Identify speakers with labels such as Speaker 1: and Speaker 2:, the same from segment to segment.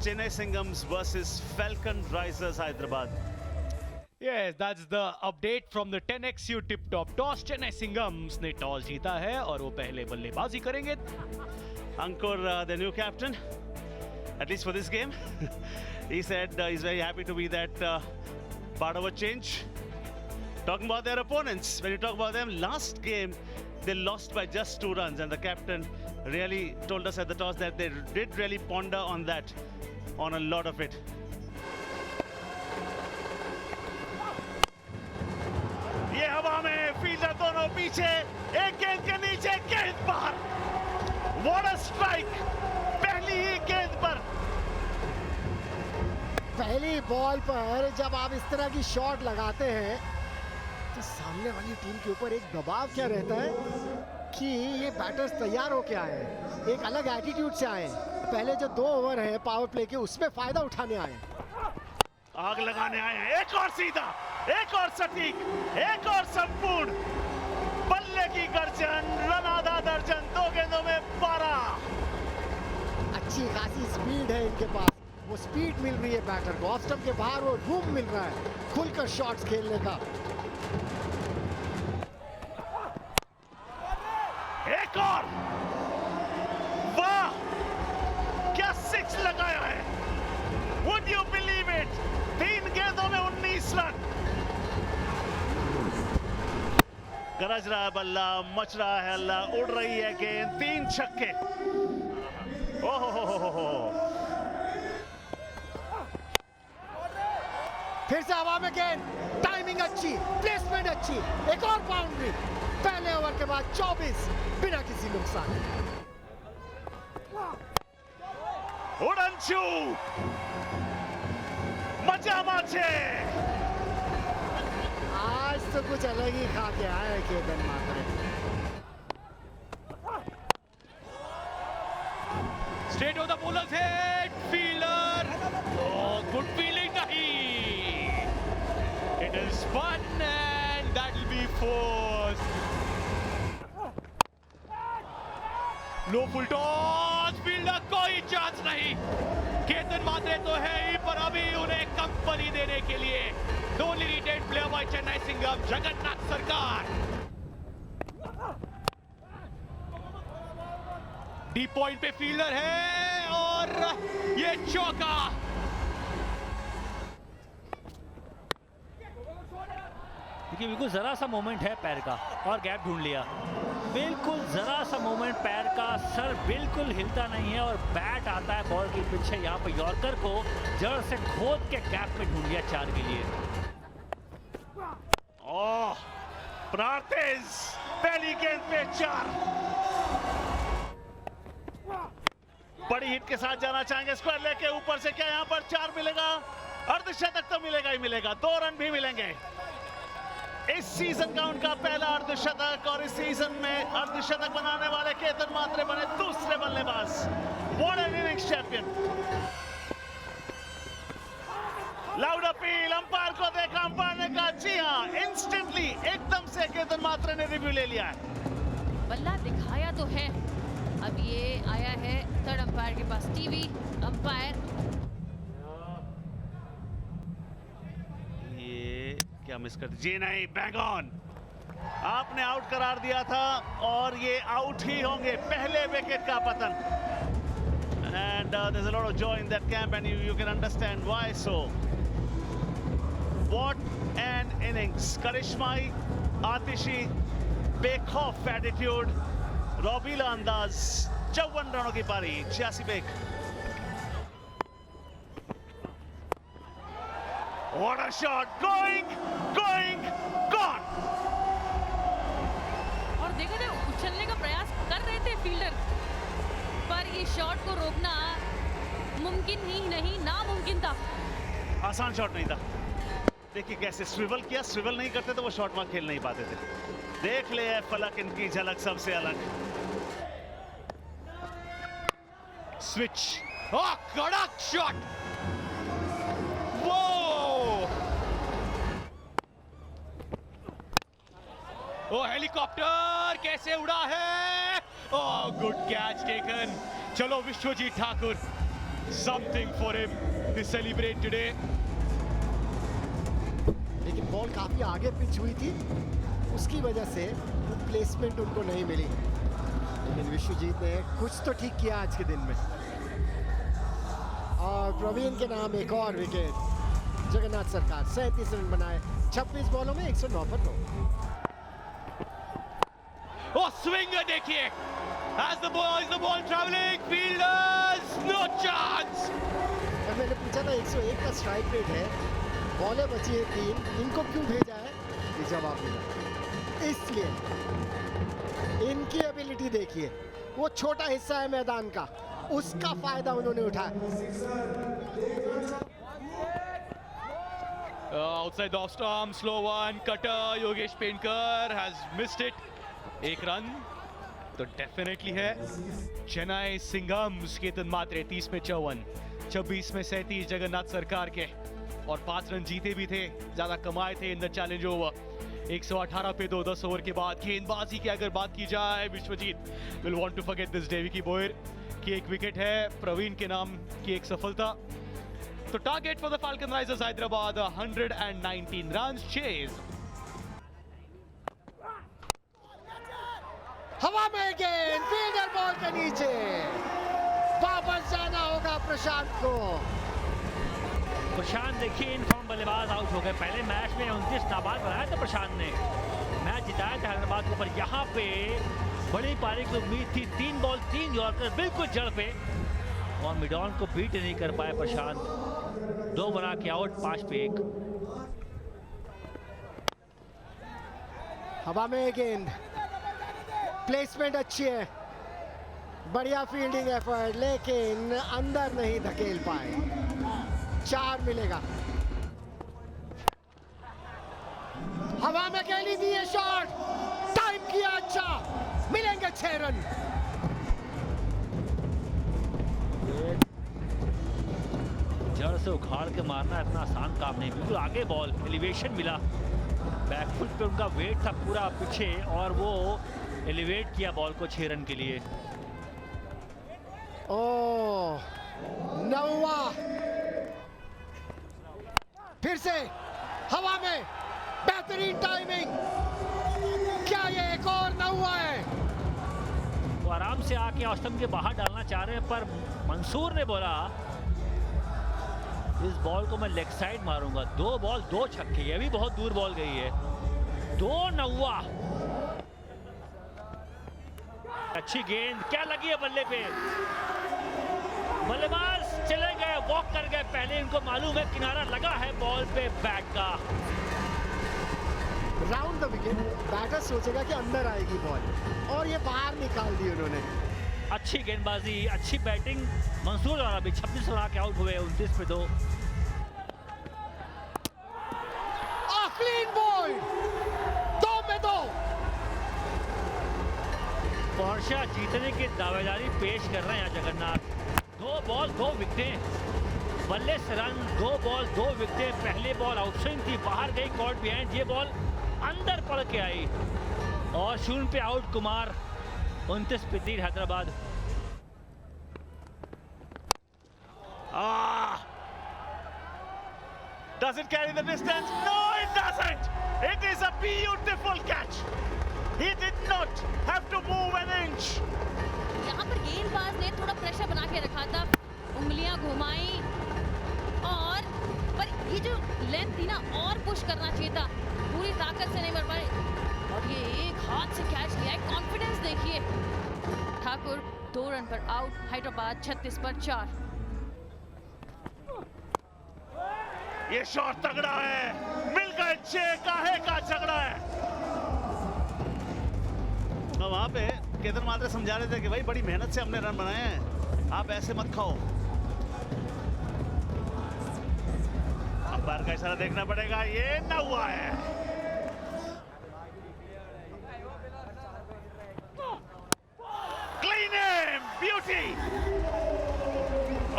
Speaker 1: Chennai Singhams versus Falcon Risers Hyderabad.
Speaker 2: Yes, that's the update from the 10XU Tip Top Toss. Chennai सिंघम्स ने toss जीता है और वो पहले बल्लेबाजी करेंगे.
Speaker 1: Ankur, the new captain, at least for this game, he said he's very happy to be that part of a change. Talking about their opponents, when you talk about them, last game they lost by just 2 runs, and the captain really told us at the toss that they did really ponder on that, on a lot of it. ये हवा में fielder दोनों पीछे, एक गेंद के नीचे, गेंद बाहर. What a strike! पहली ही गेंद पर.
Speaker 3: पहली बॉल पर जब आप इस तरह की शॉट लगाते हैं तो सामने वाली टीम के ऊपर एक दबाव क्या रहता है कि ये बैटर्स तैयार होके आए हैं, एक अलग एटीट्यूड से आए हैं. पहले जो 2 ओवर है पावर प्ले के, उसमें फायदा उठाने आए हैं.
Speaker 1: आग लगाने आए हैं. एक और सीधा, एक और सटीक, एक और संपूर्ण. बल्ले की गर्जन, रन आधा दर्जन, 2 गेंदों में 12.
Speaker 3: अच्छी खासी स्पीड है इनके पास. वो स्पीड मिल रही है बैटर को, ऑफ स्टंप के बाहर वो रूम मिल रहा है खुलकर शॉट्स खेलने का.
Speaker 1: एक और. वाह, क्या 6 लगाया है. Would you believe it? 3 गेंदों में 19 रन. गरज रहा है बल्ला, मच रहा है हल्ला, उड़ रही है गेंद. 3 छक्के. ओहो हो.
Speaker 3: फिर से हवा में गेंद, टाइमिंग अच्छी, प्लेसमेंट अच्छी. एक और बाउंड्री. पहले ओवर के बाद 24 बिना किसी नुकसान.
Speaker 1: उड़नचू, मचा माचे.
Speaker 3: आज तो कुछ अलग ही खा के आया Ketan Mhatre.
Speaker 2: Straight of the bowlers head, fielder. Good feeling नहीं. It is fun and that will be fours. Low full toss, fielder कोई चांस नहीं. केतन मात्रे तो है ही, पर अभी उन्हें कंपनी देने के लिए the only retained player by Chennai Singhams, Jagannath सरकार. डीप पॉइंट पे फील्डर है और ये चौका.
Speaker 4: देखिए बिल्कुल जरा सा मोमेंट है पैर का और गैप ढूंढ लिया. बिल्कुल जरा सा मोमेंट पैर का, सर बिल्कुल हिलता नहीं है और बैट आता है बॉल की पीछे. यहाँ पर यॉर्कर को जड़ से खोद के गैप में ढूंढ लिया 4 के लिए.
Speaker 1: ओह, प्रार्थिस पहली गेंद पे 4. बड़ी हिट के साथ जाना चाहेंगे स्क्वायर लेके. ऊपर से क्या यहाँ पर 4 मिलेगा? अर्धशतक तो मिलेगा ही मिलेगा. 2 रन भी मिलेंगे. इस सीजन का उनका पहला अर्धशतक, और इस सीजन में अर्धशतक बनाने वाले केतन मात्रे बने दूसरे बल्लेबाज. What an innings champion. Loud appeal. Umpire को देखा, अंपायर ने कहा जी हाँ, इंस्टेंटली एकदम से केतन मात्रे ने रिव्यू ले लिया है.
Speaker 5: बल्ला दिखाया तो है. अब ये आया है थर्ड अंपायर के पास. TV umpire.
Speaker 1: ये क्या मिस कर जी? नहीं, बैंग ऑन. आपने आउट करार दिया था और ये आउट ही होंगे. पहले विकेट का पतन. And there's a lot of joy in that camp, and you can understand why so. What an innings. करिश्माई, आतिशी, बेखौफ एटीट्यूड, रॉबीला अंदाज. 54 रनों की पारी, 86 bake. What a shot. Going, gone.
Speaker 5: और देखो ना, उछलने का प्रयास कर रहे थे फील्डर, पर ये शॉट को रोकना मुमकिन ही नहीं, नामुमकिन था.
Speaker 1: आसान शॉट नहीं था. देखिए कैसे स्विवल किया. स्विवल नहीं करते तो वो शॉट वहां खेल नहीं पाते थे. देख ले फलक, इनकी झलक सबसे अलग.
Speaker 2: स्विच. ओह, कड़क शॉट. वो ओ हेलीकॉप्टर कैसे उड़ा है. Oh, good catch taken. चलो Vishwajeet Thakur, something for him to celebrate today.
Speaker 3: लेकिन बॉल काफी आगे पिच हुई थी, उसकी वजह से वो प्लेसमेंट उनको नहीं मिली। लेकिन विश्वजीत ने कुछ तो ठीक किया आज के दिन में। और प्रवीण के नाम एक और विकेट। जगन्नाथ सरकार 37 रन बनाए 26 बॉलों में 109 पर 9।
Speaker 2: Oh, swinger देखिए, as the ball traveling, fielders no chance.
Speaker 3: मैंने पूछा था 101 का स्ट्राइक रेट है, बॉलें बची है 3, इनको क्यों भेजा है? ये जवाब मिला। इसलिए इनकी एबिलिटी देखिए, वो छोटा हिस्सा है मैदान का, उसका फायदा उन्होंने उठाया।
Speaker 2: Outside the off stump, slow one, cutter. Yogesh Penkar has missed it. एक रन तो डेफिनेटली है। चेन्नई सिंघम्स केतन मात्रे 30 में 54, 26 में 37 जगन्नाथ सरकार के, और 5 रन जीते भी थे, ज्यादा कमाए थे इन द चैलेंज ओवर। 118 पे 10 ओवर के बाद गेंदबाजी की अगर बात की जाए, Vishwajeet will want to forget this day. Vicky Boyer की एक विकेट है, प्रवीण के नाम की एक सफलता। तो target for the falcon risers Hyderabad 119 run chase.
Speaker 3: हवा में गेंद, फील्डर बॉल के नीचे, वापस जाना होगा प्रशांत को।
Speaker 4: प्रशांत देखिए इन फॉर्म बल्लेबाज आउट हो गए। पहले मैच में 29 नाबाद बनाया था प्रशांत ने, मैच जिताया था हैदराबाद को, पर यहाँ पे बड़ी पारी की उम्मीद थी। 3 बॉल 3 यॉर्कर बिल्कुल जड़ पे, और मिडॉन को बीट नहीं कर पाए प्रशांत। 2 बना के आउट, 5 पे 1।
Speaker 3: हवा में गेंद, प्लेसमेंट अच्छी है, बढ़िया फील्डिंग एफर्ट, लेकिन अंदर नहीं धकेल पाए। 4 मिलेगा। हवा में खेली दी है शॉट, टाइम किया अच्छा, मिलेंगे 6 रन।
Speaker 4: जड़ से उखाड़ के मारना इतना आसान काम नहीं, बिल्कुल आगे बॉल, एलिवेशन मिला, बैकफुट पे उनका वेट था पूरा पीछे, और वो एलिवेट किया बॉल को 6 रन के लिए।
Speaker 3: ओह, नौवा फिर से हवा में, बेहतरीन टाइमिंग। क्या ये एक और नौवा है?
Speaker 4: वो आराम से आके ऑस्टम के बाहर डालना चाह रहे हैं, पर मंसूर ने बोला इस बॉल को मैं लेग साइड मारूंगा। 2 बॉल 2 छक्के, ये भी बहुत दूर बॉल गई है। 2 नौवा, अच्छी गेंद, क्या लगी है बल्ले पे। बल्लेबाज चले गए, वॉक कर गए पहले, इनको मालूम है किनारा लगा है बॉल पे बैट का।
Speaker 3: राउंड द विकेट, बैटर सोचेगा कि अंदर आएगी बॉल, और ये बाहर निकाल दी उन्होंने।
Speaker 4: अच्छी गेंदबाजी, अच्छी बैटिंग मंसूर द्वारा भी। 26 बना के आउट हुए, 29 पे 2।
Speaker 3: क्लीन बॉल, 2 में 2।
Speaker 4: वर्षा जीतने की दावेदारी पेश कर रहे हैं जगन्नाथ। 2 बॉल 2 विकेटें, बल्ले से रन, 2 बॉल 2 विकेटें। पहले बॉल आउटस्विंग थी, बाहर गई कॉर्ट बिहाइंड, ये बॉल अंदर पड़ के आई, और 0 पे आउट कुमार। 29 पे 3 Hyderabad.
Speaker 1: Does it carry the distance? No, it doesn't. It is a beautiful catch. He did not have to move an inch.
Speaker 5: यहाँ पर गेंदबाज ने थोड़ा प्रेशर बना के रखा था, उंगलियां घुमाई, और पर ये जो लेंथ थी ना, और पुश करना चाहिए था, पूरी ताकत से नहीं मार पाए, और ये एक हाथ से कैच लिया है। कॉन्फिडेंस देखिए। ठाकुर 2 रन पर आउट, हैदराबाद 36 पर 4।
Speaker 1: ये शॉट तगड़ा है, मिल गए 6, काहे का झगड़ा है। तो वहां पे केतन मात्रे समझा रहे थे कि भाई बड़ी मेहनत से हमने रन बनाए हैं, आप ऐसे मत खाओ। अंपायर का इशारा देखना पड़ेगा, ये ना हुआ है। Clean him, beauty.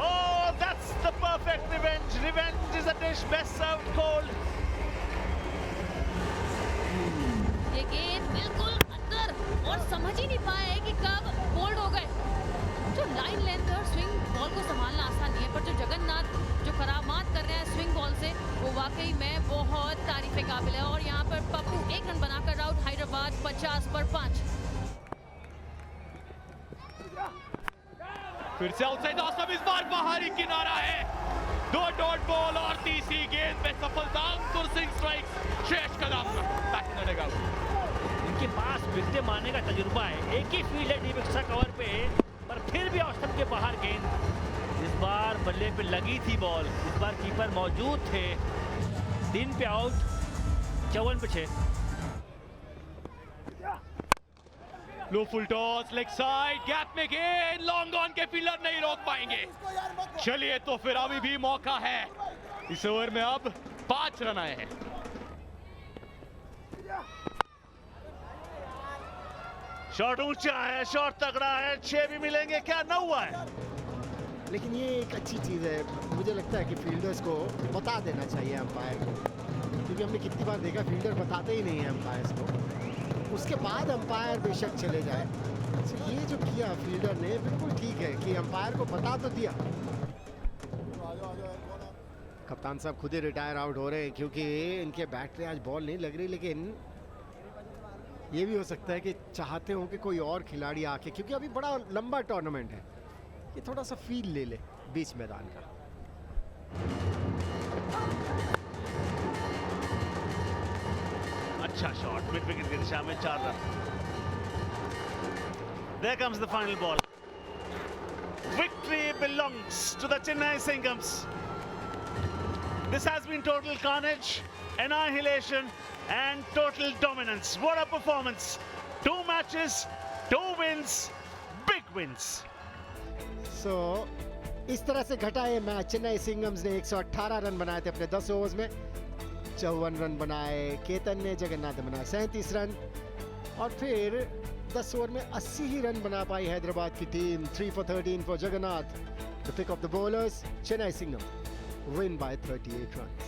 Speaker 1: Oh, that's the perfect revenge. Revenge is a dish best served cold.
Speaker 5: ये गेंद बिल्कुल अंदर, और समझ ही नहीं पाए कि कब बोल्ड हो गए। जो लाइन लेंथ और स्विंग बॉल को संभालना आसान नहीं है। काबिल है। और यहाँ पर पप्पू 1 रन बनाकर आउट, हैदराबाद 50 पर 5।
Speaker 2: फिर से आउटसाइड आसम, इस बार बाहरी किनारा है। 2 डॉट बॉल और तीसरी गेंद में सफलता। अंकुर सिंह स्ट्राइक्स, शेष कदम बैक इन द डगआउट।
Speaker 4: इनके पास विकेट मारने का तजुर्बा है, एक ही फील्ड है डीप एक्स्ट्रा कवर पे, पर फिर भी ऑस्टम के बाहर गेंद। इस बार बल्ले पे लगी थी बॉल, इस बार कीपर मौजूद थे। 3 पे आउट, 54 पे 6।
Speaker 2: Low full toss, leg side, gap में गेंद, लॉन्ग ऑन के फील्डर नहीं रोक पाएंगे। चलिए तो फिर अभी भी मौका है। इस ओवर में अब 5 रन आए हैं।
Speaker 1: शॉट ऊंचा है, शॉट तगड़ा है, 6 भी मिलेंगे क्या? 9 हुआ है।
Speaker 3: लेकिन ये एक अच्छी चीज़ है, मुझे लगता है कि फील्डर्स को बता देना चाहिए अंपायर को, क्योंकि हमने कितनी बार देखा फील्डर बताते ही नहीं है अंपायर्स को। उसके बाद अंपायर बेशक चले जाए। तो ये जो किया फील्डर ने बिल्कुल ठीक है कि अंपायर को बता तो दिया। कप्तान साहब खुद ही रिटायर आउट हो रहे हैं क्योंकि इनके बैट पे आज बॉल नहीं लग रही, लेकिन ये भी हो सकता है कि चाहते हो कि कोई और खिलाड़ी आके, क्योंकि अभी बड़ा लंबा टूर्नामेंट है, ये थोड़ा सा फील ले ले बीच मैदान का।
Speaker 1: अच्छा शॉट, मिड विकेट की दिशा में 4 run. There comes the final ball. Victory belongs to the Chennai Singhams. This has been total carnage, annihilation and total dominance. What a performance. 2 matches, 2 wins, big wins.
Speaker 3: So, इस तरह से घटा ये match. Chennai सिंघम्स ने 118 run बनाए थे अपने 10 overs में, 54 रन बनाए केतन ने, जगन्नाथ ने बनाए 37 रन, और फिर 10 ओवर में 80 ही रन बना पाई हैदराबाद की team. 3 for 13 for Jagannath. The pick of the bowlers, Chennai Singham win by 38 runs.